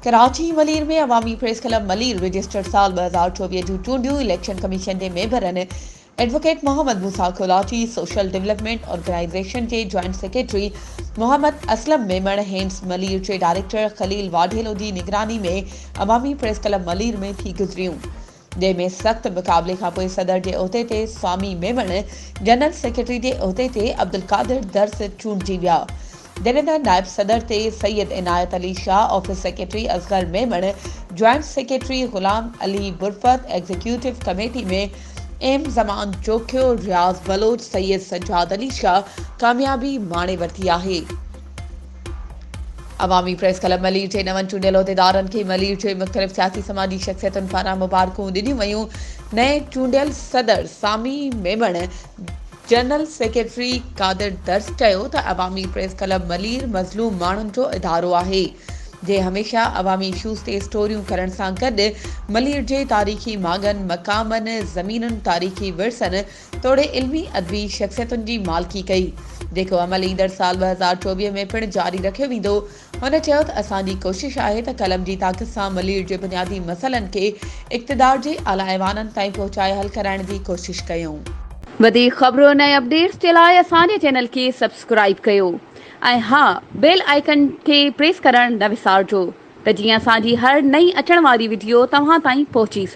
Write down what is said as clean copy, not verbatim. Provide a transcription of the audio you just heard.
कराची मलीर में अवामी press club Malir registered साल 2024 जूं चूंडियूं इलेक्शन कमीशन जे मेंबरनि एडवोकेट मोहम्मद मूसा कोलाची सोशल डेवलपमेंट ऑर्गेनाइजेशन के जॉइंट सेक्रेटरी मोहम्मद असलम मेमण हेम्स मलीर के डायरेक्टर खलील वाढेलो की निगरानी में अवामी प्रेस क्लब मलीर में थी गुज़रियूं, जंहिंमें सख़्त मुक़ाबले खां पोइ सदर जे उहिदे ते स्वामी मेमण जनरल सेक्रेटरी जे उहिदे ते अब्दुल कादिर दर्स चूंडिजी विया, जॾहिं त नायब सदर ते Syed Inayat Ali Shah, office secretary Asghar Memon, joint secretary Ghulam Ali Burfat, executive committee में एम ज़मान चोखियो, रियाज़ बलोच, सैयद सज्जाद अली शाह कामयाबी माणे वरिती आहे। अवामी प्रेस क्लब मलीर जे नवनि चूंडियल उहिदेदारनि खे मलीर जे मुख़्तलिफ़ सियासी समाजी शख़्सियतुनि पारां मुबारकूं ॾिनियूं वयूं। नए चूंडियल सदर सामी मेमण जनरल सेक्रेटरी कादिर दर्स चयो त अवामी प्रेस क्लब मलीर मज़लूम माण्हुनि जो इदारो आहे, जे हमेशह अवामी इशूज़ ते स्टोरियूं करण सां गॾु मलीर जे तारीख़ी मागनि, मक़ामनि, ज़मीनुनि, तारीख़ी विरसनि तोड़े इल्मी अदबी शख़्सियतुनि जी मालिकी कई, जेको अमल ईंदड़ साल 2024 में पिणु जारी रखियो वेंदो। हुन चयो त असांजी कोशिश आहे त कलम जी ताक़त सां मलीर जे बुनियादी मसइलनि खे इक़्तिदार जे आला ऐवाननि ताईं पहुचाए हल कराइण जी कोशिश कयूं। वधीक ख़बरूं ऐं अपडेट्स जे लाइ असांजे चैनल खे सब्सक्राइब कयो ऐं हा, बेल आइकन खे प्रेस करणु न विसारिजो त जीअं असांजी हर नई अचण वारी वीडियो तव्हां ताईं पहुची सघे।